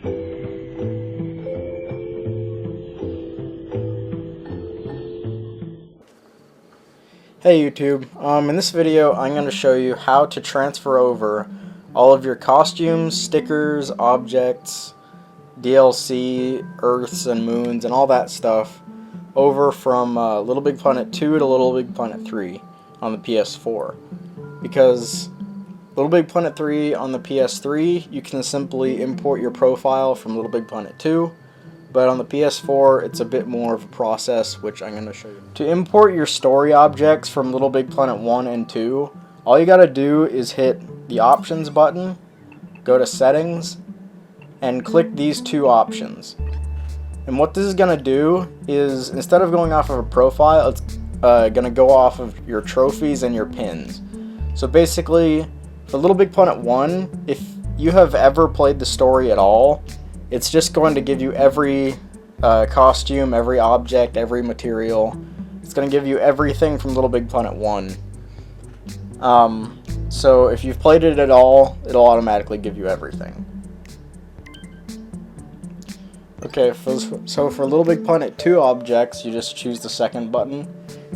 Hey YouTube, in this video I'm going to show you how to transfer over all of your costumes, stickers, objects, DLC, Earths and Moons, and all that stuff over from Little Big Planet 2 to Little Big Planet 3 on the PS4. Because Little Big Planet 3 on the PS3, you can simply import your profile from Little Big Planet 2. But on the PS4, it's a bit more of a process, which I'm going to show you. To import your story objects from Little Big Planet 1 and 2, all you got to do is hit the Options button, go to Settings, and click these two options. And what this is going to do is, instead of going off of a profile, it's going to go off of your trophies and your pins. So basically, for Little Big Planet 1, if you have ever played the story at all, it's just going to give you every costume, every object, every material. It's going to give you everything from Little Big Planet 1. So if you've played it at all, it'll automatically give you everything. Okay, so for Little Big Planet 2 objects, you just choose the second button.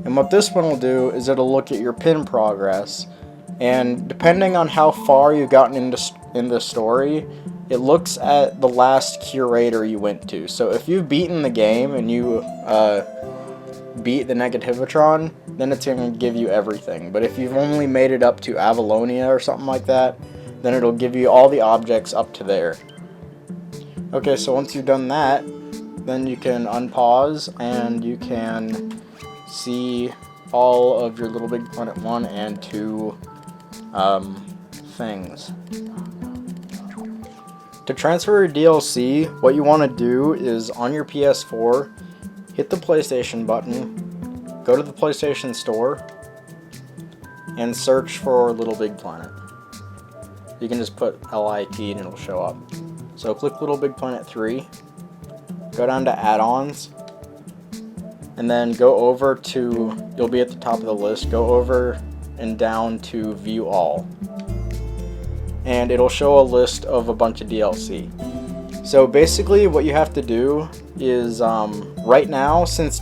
And what this one will do is it'll look at your pin progress. And depending on how far you've gotten in the story, it looks at the last curator you went to. So if you've beaten the game and you beat the Negativitron, then it's going to give you everything. But if you've only made it up to Avalonia or something like that, then it'll give you all the objects up to there. Okay, so once you've done that, then you can unpause and you can see all of your Little Big Planet 1 and 2 things. To transfer your DLC, what you want to do is on your PS4, hit the PlayStation button, go to the PlayStation Store, and search for Little Big Planet. You can just put LIT and it'll show up. So click Little Big Planet 3, go down to add-ons, and then go over to, you'll be at the top of the list, go over and down to View All. And it'll show a list of a bunch of DLC. So basically what you have to do is, right now, since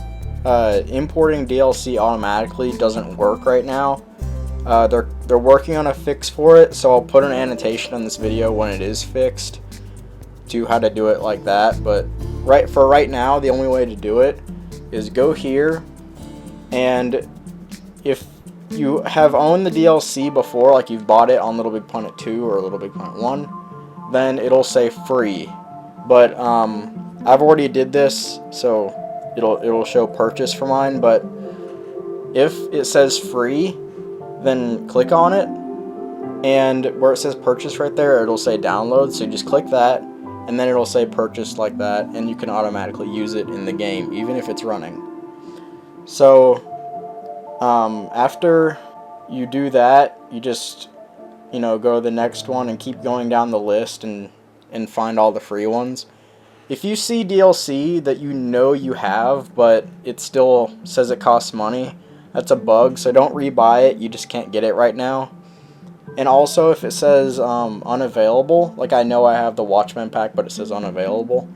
importing DLC automatically doesn't work right now, they're working on a fix for it, so I'll put an annotation on this video when it is fixed to how to do it like that. But for right now, the only way to do it is go here, and if you have owned the DLC before, like you've bought it on Little Big Planet 2 or Little Big Planet 1, then it'll say free. But I've already did this, so it'll show purchase for mine. But if it says free, then click on it, and where it says purchase right there, it'll say download. So you just click that, and then it'll say purchase like that, and you can automatically use it in the game, even if it's running. So after you do that, you just, go to the next one and keep going down the list and find all the free ones. If you see DLC that you have, but it still says it costs money, that's a bug, so don't rebuy it, you just can't get it right now. And also, if it says unavailable, like I know I have the Watchmen pack, but it says unavailable.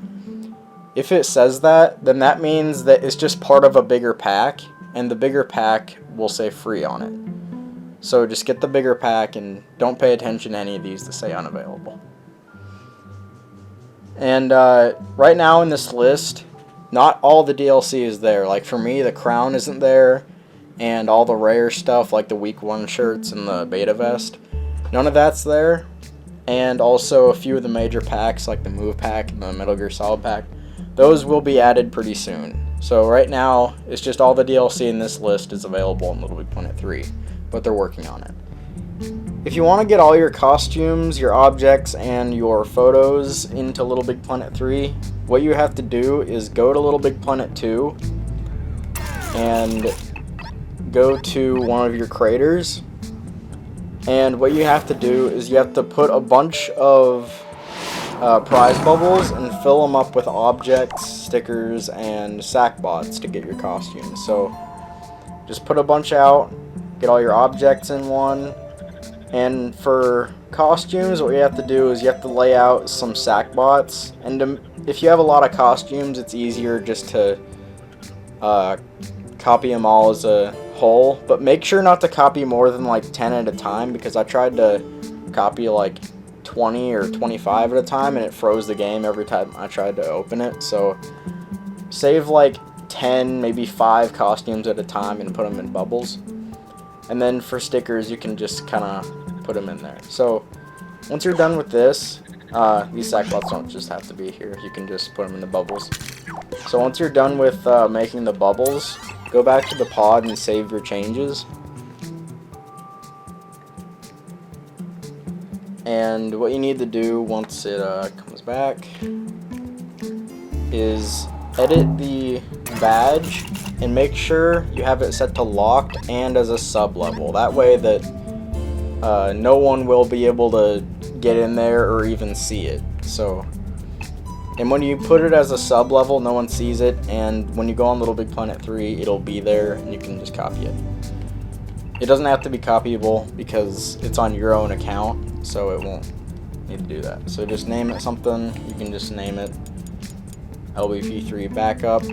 If it says that, then that means that it's just part of a bigger pack, and the bigger pack will say free on it. So just get the bigger pack and don't pay attention to any of these that say unavailable. And right now in this list, not all the DLC is there. Like for me, the crown isn't there, and all the rare stuff like the week 1 shirts and the beta vest, none of that's there. And also a few of the major packs like the Move pack and the Metal Gear Solid pack, those will be added pretty soon. So right now, it's just all the DLC in this list is available in Little Big Planet 3, but they're working on it. If you want to get all your costumes, your objects, and your photos into Little Big Planet 3, what you have to do is go to Little Big Planet 2 and go to one of your craters. And what you have to do is you have to put a bunch of prize bubbles and fill them up with objects, stickers, and sackbots to get your costumes. So just put a bunch out, get all your objects in one, And for costumes, what you have to do is you have to lay out some sack bots. And if you have a lot of costumes, it's easier just to copy them all as a whole. But make sure not to copy more than like 10 at a time, because I tried to copy like 20 or 25 at a time and it froze the game every time I tried to open it. So save like 10, maybe 5 costumes at a time and put them in bubbles. And then for stickers, you can just kind of put them in there. So once you're done with this, these sack bots don't just have to be here. You can just put them in the bubbles. So once you're done with making the bubbles, go back to the pod and save your changes. And what you need to do once it comes back is edit the badge and make sure you have it set to locked and as a sub level. That way that no one will be able to get in there or even see it. So, and when you put it as a sub level, no one sees it, and when you go on Little Big Planet 3, it'll be there and you can just copy it. It doesn't have to be copyable because it's on your own account, so it won't need to do that. So just name it something. You can just name it LBP3 Backup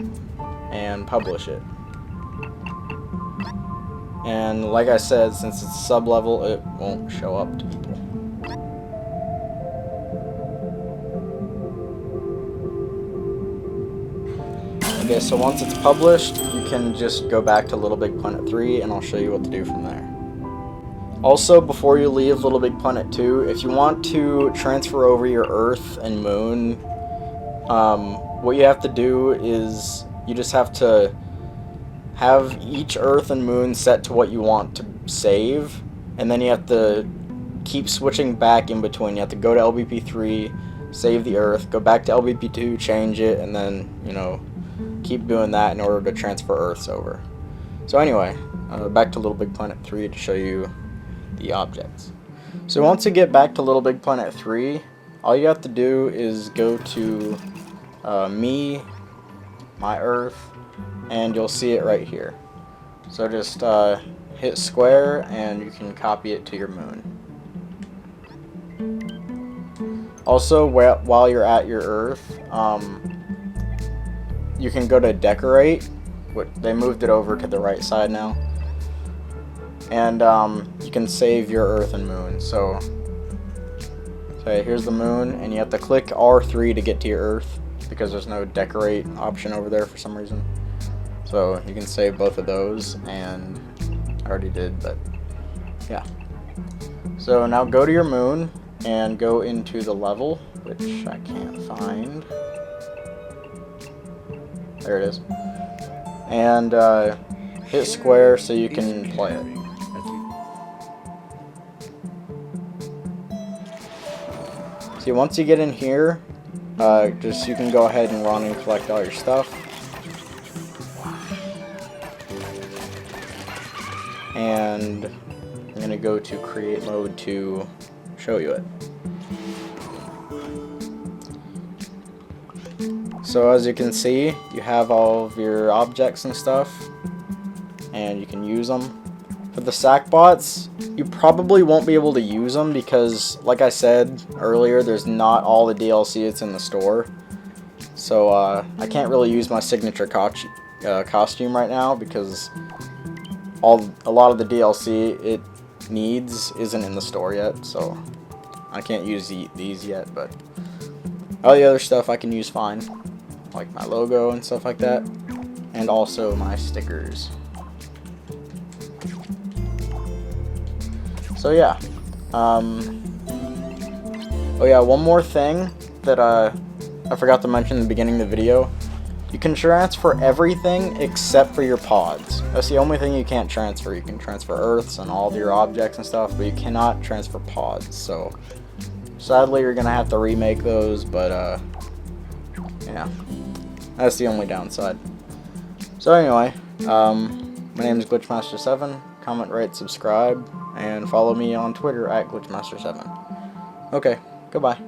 and publish it. And like I said, since it's sub-level, it won't show up to people. Okay, so once it's published, you can just go back to Little Big Planet 3 and I'll show you what to do from there. Also, before you leave Little Big Planet 2, if you want to transfer over your Earth and Moon, what you have to do is you just have to have each Earth and Moon set to what you want to save, and then you have to keep switching back in between. You have to go to LBP3, save the Earth, go back to LBP2, change it, and then, you know, keep doing that in order to transfer Earths over. So anyway, back to Little Big Planet 3 to show you the objects. So once you get back to Little Big Planet 3, all you have to do is go to Me, My Earth, and you'll see it right here. So just hit square and you can copy it to your moon. Also, while you're at your Earth, you can go to decorate. They moved it over to the right side now. And you can save your Earth and Moon. So here's the moon, and you have to click R3 to get to your Earth, because there's no decorate option over there for some reason. So you can save both of those, and I already did, but yeah. So now go to your moon and go into the level, which I can't find. There it is. And hit square so you can play it. See, once you get in here, you can go ahead and run and collect all your stuff. And I'm going to go to create mode to show you it. So as you can see, you have all of your objects and stuff, and you can use them. For the sack bots, you probably won't be able to use them because, like I said earlier, there's not all the DLC that's in the store. So I can't really use my signature costume right now because a lot of the DLC it needs isn't in the store yet. So I can't use these yet, but all the other stuff I can use fine, like my logo and stuff like that, and also my stickers. So yeah, oh yeah, one more thing that I forgot to mention in the beginning of the video. You can transfer everything except for your pods. That's the only thing you can't transfer. You can transfer Earths and all of your objects and stuff, but you cannot transfer pods. So sadly, you're gonna have to remake those, but yeah, that's the only downside. So anyway, my name is Glitchmaster7. Comment, rate, subscribe, and follow me on Twitter at Glitchmaster7. Okay, goodbye.